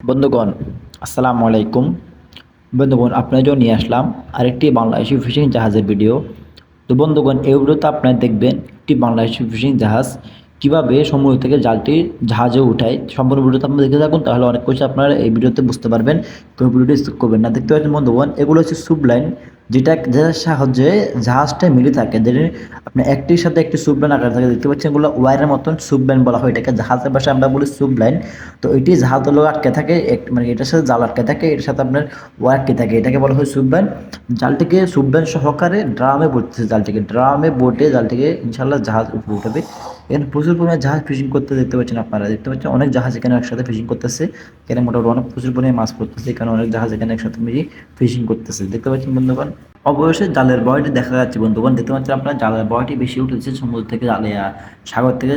বন্ধুগণ, আসসালামু আলাইকুম। বন্ধুগণ, আপনার জন্য নিয়ে আসলাম আরেকটি বাংলাদেশি ফিশিং জাহাজের ভিডিও। তো বন্ধুগণ, এই ভিডিওতে আপনারা দেখবেন একটি বাংলাদেশি ফিশিং জাহাজ কিভাবে সমুদ্র থেকে জালটি জাহাজে উঠায়। সম্পূর্ণ ভিডিওতে আপনারা দেখে থাকুন, তাহলে অনেক কিছু আপনারা এই ভিডিওতে বুঝতে পারবেন। কোনো ভিডিওটি স্কিপ করবেন না। দেখতে পাচ্ছেন বন্ধুগণ, এগুলো হচ্ছে সুপ লাইন, যেটার সাহায্যে জাহাজটা মিলে থাকে। যেটি আপনার একটির সাথে একটি সুপ লাইন আকারে থাকে। দেখতে পাচ্ছেন এগুলো ওয়ারের মতন সুপ লাইন বলা হয় এটাকে। জাহাজের ভাষায় আমরা বলি সুপ লাইন। তো এটি জাহাজ হলো আটকে থাকে, মানে এটার সাথে জাল আটকে থাকে, এটার সাথে আপনার ওয়ার আটকে থাকে, এটাকে বলা হয় সুবব্যান। জালটিকে সুবব্যান সহকারে ড্রামে ভরতেছে, জালটিকে ড্রামে বোটে জালটিকে ইনশাল্লাহ জাহাজ উপরে উঠাবে। এখানে প্রচুর পরিমাণে জাহাজ ফিশিং করতে দেখতে পাচ্ছেন, আপনারা দেখতে পাচ্ছেন অনেক জাহাজ এখানে একসাথে ফিশিং করতেছে। এখানে মোটামুটি অনেক প্রচুর পরিমাণে মাছ পড়তেছে, এখানে অনেক জাহাজ এখানে একসাথে মিলে ফিশিং করতেছে দেখতে পাচ্ছেন বন্ধুগণ। অবশ্যই জালের বয়টি দেখা যাচ্ছে বন্ধুগণ, দেখতে পাচ্ছেন আপনার জালের বয়টি বেশি উঠেছে সমুদ্র থেকে, জালে সাগর থেকে,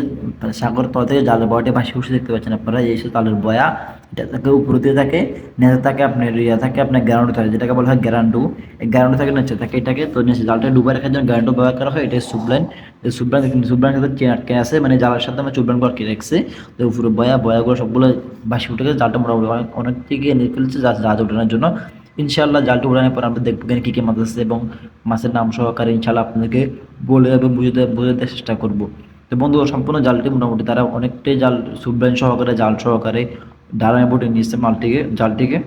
সাগর তল থেকে জালের বয়টি বেশি উঠে দেখতে পাচ্ছেন আপনারা। এই জালের বয়া, এটা থাকে উপরে দিয়ে থাকে, নিচে থাকে আপনার ইয়া থাকে আপনার গ্যারান্ডু থাকে, যেটাকে বলা হয় গ্যারান্ডু। এই গ্যারান্ডু থাকে নিচে থাকে, এটাকে তো নিচে জালটা ডুবাই রাখার জন্য গ্যারান্ডু ব্যবহার করা হয়। এটাই সুবলাইন। এই সুবলাইন সাথে চেন আটকে আছে, মানে জালের সাথে আমার সুবলাইন আটকে রাখছে। তো উপরে বয়াগুলো সবগুলো বাসি উঠে গেছে, জালটা মোটামুটি অনেক দিকে নিয়ে ফেলছে জাহাজ ওঠানোর জন্য। ইনশাআল্লাহ জালটা উঠানোর পর আমরা দেখবো কী কী মাছ আছে এবং মাছের নাম সহকারে ইনশাআল্লাহ আপনাদেরকে বলে এবং বুঝতে চেষ্টা করবো। তো বন্ধু, সম্পূর্ণ জালটি মোটামুটি তারা অনেকটাই জাল সুবলাইন সহকারে, জাল সহকারে ডালায় বোটে নিয়েছে জালটিকে।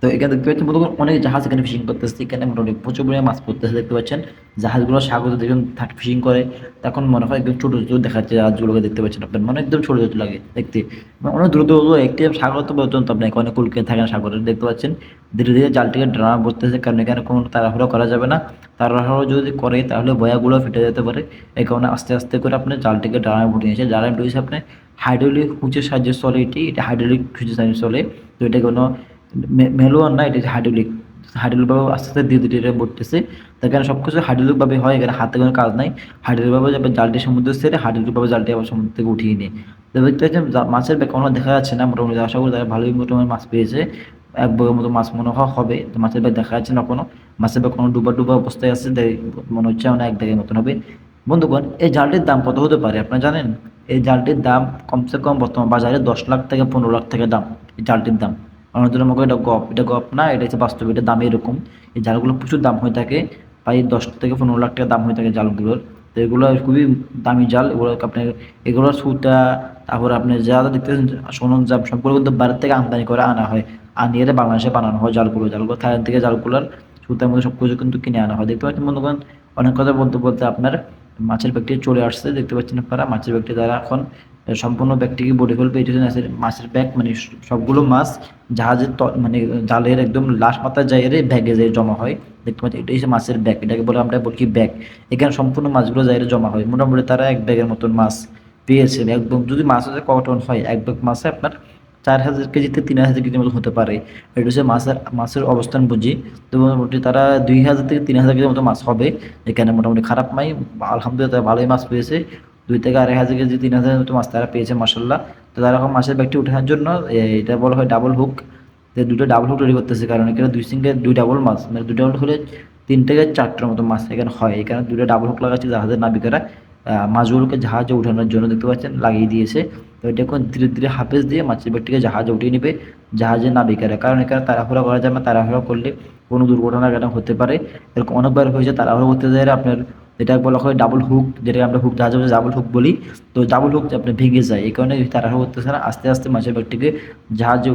তো এখানে দেখতে পাচ্ছেন বন্ধুগণ, অনেক জাহাজ এখানে ফিশিং করতেছে, এখানে মোটামুটি প্রচুর পরিমাণে মাছ পড়তেছে দেখতে পাচ্ছেন। জাহাজগুলো সাগরে যখন ফিশিং করে তখন মনে হয় একদম ছোটো ছোটো দেখাচ্ছে জাহাজগুলোকে, দেখতে পাচ্ছেন আপনার মনে একদম ছোটো ছোটো লাগে দেখতে, মানে অনেক দ্রুত একটি সাগর তো পর্যন্ত আপনি অনেক কুলকে থাকে না সাগরে, দেখতে পাচ্ছেন। ধীরে ধীরে জালটিকে ড্রামা পড়তেছে, কারণ এখানে কোনো তাড়াহুড়ো করা যাবে না। তাড়াহুড়ো যদি করে তাহলে বয়াগুলো ফেটে যেতে পারে। এই কারণে আস্তে আস্তে করে আপনি জালটিকে ড্রামে ভরে নিয়েছে। ড্রামে ঢুকেছে আপনি হাইড্রোলিক হুঁচের সাহায্যে চলে, এটা হাইড্রোলিক হুঁচের সাহায্যে চলে। তো এটা কোনো ম্যানুয়াল না, এটা হাইড্রোলিকভাবে আস্তে আস্তে ধীরে ধীরে বলতেছে। তার কারণে সব কিছু হাইড্রোলিকভাবে হয়, এখানে হাতে কোনো কাজ নাই। হাইড্রোলিকভাবে জালটি সমুদ্র ছেড়ে হাইড্রোলিকভাবে জালটি আবার সমুদ্র থেকে উঠিয়ে নিয়ে, তো দেখতে পাচ্ছেন মাছের ব্যাগ কোনো দেখা যাচ্ছে না। মোটামুটি আশা করি তারা ভালোই মোটামুটি মাছ পেয়েছে, এক বগের মতো মাছ মনে হয় হবে। তো মাছের ব্যাগ দেখা যাচ্ছে না কোনো, মাছের ব্যাগ কোনো ডুবা ডুবা অবস্থায় আছে, মনে হচ্ছে মানে এক ব্যাগের মতন হবে। বন্ধুগণ, এই জালটির দাম কত হতে পারে আপনারা জানেন? এই জালটির দাম কমসে কম বর্তমান বাজারে 10 লাখ থেকে 15 লাখ টাকা দাম এই জালটির দাম। অনেকজনের মনে করে এটা গপ না, এটা হচ্ছে বাস্তব, এটা দাম এরকম। এই জালগুলো প্রচুর দাম হয়ে থাকে, প্রায় 10 থেকে 15 লাখ টাকা দাম হয়ে থাকে জালগুলোর। তো এগুলো খুবই দামি জাল, এগুলো আপনার এগুলোর সুতা, তারপর আপনি যা যা দেখতেছেন সরঞ্জাম সবগুলো কিন্তু বাইরের থেকে আমদানি করে আনা হয়, আনিয়ে বাংলাদেশে বানানো হয় জালগুলো থাইল্যান্ড থেকে জালগুলোর সুতার মধ্যে সব কিছু কিন্তু কিনে আনা হয়। দেখতে পাচ্ছেন বন্ধুগণ, অনেক কথা বলতে বলতে আপনার মাছের ব্যাগটি চলে আসছে, দেখতে পাচ্ছেন আপনারা। মাছের ব্যাগটি দ্বারা এখন সম্পূর্ণ ব্যাগটিকে বলে ফেলবে। এটা হচ্ছে মাছের ব্যাগ, মানে সবগুলো মাছ জাহাজের মানে জালের একদম লাস্ট মাথায় যায় রে ব্যাগে যায় জমা হয়, দেখতে পাচ্ছি। এটা হচ্ছে মাছের ব্যাগ, এটাকে বলে আমরা বলি ব্যাগ। এখানে সম্পূর্ণ মাছগুলো যায় জমা হয়। মোটামুটি তারা এক ব্যাগের মতন মাছ পেয়েছে। একদম যদি মাছ হচ্ছে কটন হয়, এক ব্যাগ মাছে আপনার 4,000 কেজি থেকে 3,000 কেজির মতো হতে পারে। এটা হচ্ছে মাছের অবস্থান বুঝি। তো মোটামুটি তারা 2,000 থেকে 3,000 কেজির মতো মাছ হবে এখানে। মোটামুটি খারাপ নাই, আলহামদুলিল্লাহ তারা ভালোই মাছ পেয়েছে। 2 থেকে 2,500 কেজি 3,000 মতো মাছ তারা পেয়েছে মাসাল্লাহ। তো তারা এখন মাছের ব্যাগটি ওঠানোর জন্য এটা বলা হয় ডাবল হুক, দুটো ডাবল হুক রেডি করতেছে, কারণ এখানে দুই সিঙ্গে দুই ডাবল মাছ, মানে দুই ডাবল হলে 3 থেকে 4টার মতো মাছ এখানে হয়। এখানে দুটো ডাবল হুক লাগাচ্ছে জাহাজের নাবিকেরা মাছগুলোকে জাহাজে ওঠানোর জন্য, দেখতে পাচ্ছেন লাগিয়ে দিয়েছে। তো এটা এখন ধীরে ধীরে হাফেজ দিয়ে মাছের ব্যাগটিকে জাহাজে উঠিয়ে নেবে জাহাজের নাবিকেরা, কারণ এখানে তাড়াহুড়া করা যাবে না। তাড়াহুড়া করলে কোনো দুর্ঘটনা কেন হতে পারে, এরকম অনেকবার হয়েছে। তাড়াহুড়া করতে যায় আপনার যেটা বলা হয় ডাবল হুক, যেটা আমরা হুক জাহাজে ডাবল হুক বলি। তো ডাবল হুক আপনি ভেঙে যায়, এই কারণে তাড়াহুড়া করতেছে না, আস্তে আস্তে মাছের ব্যাগটিকে জাহাজে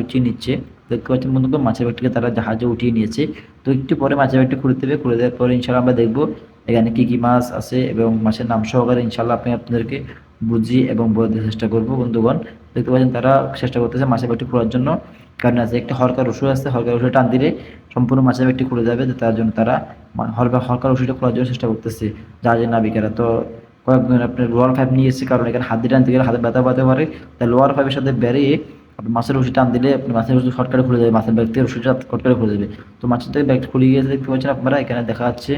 উঠিয়ে নিচ্ছে। দেখতে পাচ্ছেন বন্ধুকে, মাছের ব্যাগটিকে তারা জাহাজে উঠিয়ে নিয়েছে। তো একটু পরে মাছের ব্যাগটি খুলে দেবে, খুলে দেওয়ার পরে ইনশাল্লাহ আমরা দেখবো এখানে কী কী মাছ আছে এবং মাছের নাম সহকারে ইনশাল্লাহ আপনাদেরকে বুঝিয়ে এবং বলতে চেষ্টা করবো বন্ধুগণ। দেখতে পাচ্ছেন তারা চেষ্টা করতেছে মাছের ব্যাগটি খোলার জন্য, কারণ আছে একটা হরকার রসুন আছে, হরকার রসুন টান দিলে সম্পূর্ণ মাছের ব্যাগটি খুলে যাবে। তো তার জন্য তারা হরকার রসুনটা খোলার জন্য চেষ্টা করতেছে জাহাজের নাবিকেরা। তো কয়েকজন আপনার লোয়ার পাইপ নিয়ে এসেছে, কারণ এখানে হাত দিয়ে টানতে গেলে হাতে ব্যথা পাতে পারে। তাই লোয়ার পাইপের সাথে বেরিয়ে আপনি মাছের রশি টান দিলে আপনি মাছের রশি শর্টকাটে খুলে যাবে, মাছের ব্যাগ থেকে রশিটা শর্টকাটে খুলে যাবে। তো মাছের থেকে ব্যাগ খুলে গিয়েছে দেখতে পাচ্ছেন আপনারা। এখানে দেখা যাচ্ছে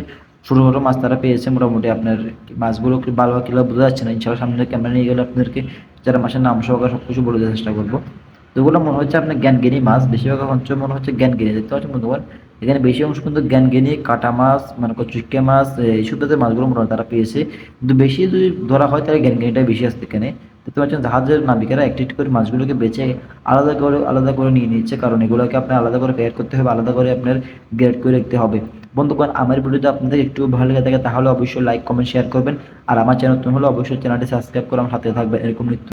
ছোটো ছোটো মাছ তারা পেয়েছে মোটামুটি। আপনার মাছগুলো ভালো কিলো বোঝা যাচ্ছে না, ইনশাল্লাহ সামনে ক্যামেরা নিয়ে গেলে আপনাদেরকে যারা মাছের নাম সহকারে সব কিছু বলে দেওয়ার চেষ্টা করবো। তো এগুলো মনে হচ্ছে আপনার জ্ঞানগিরি মাছ, বেশিরভাগ অঞ্চল মনে হচ্ছে জ্ঞানগিরি, দেখতে পাচ্ছেন বন্ধুগণ। এখানে বেশি অংশ কিন্তু জ্ঞানগিরি, কাটা মাছ, মানে চুইকে মাছ, এইসব জাতের মাছগুলো মনে হয় তারা পেয়েছে। কিন্তু বেশি যদি ধরা হয় তাহলে জ্ঞানগিরিটাই বেশি আসছে এখানে। দেখতে পাচ্ছেন জাহাজের নাবিকেরা একটি একটি করে মাছগুলোকে বেছে আলাদা করে নিয়ে নিচ্ছে, কারণ এগুলোকে আপনার আলাদা করে প্যাক করতে হবে, আলাদা করে আপনার গ্রেড করে রাখতে হবে। বন্ধুগণ, আমার ভিডিওটা আপনাদের একটু ভালো লেগে থাকে তাহলে অবশ্যই লাইক কমেন্ট শেয়ার করবেন, আর আমার চ্যানেল নতুন হলে অবশ্যই চ্যানেলটি সাবস্ক্রাইব করে আমার সাথে থাকবেন এরকম নিত্য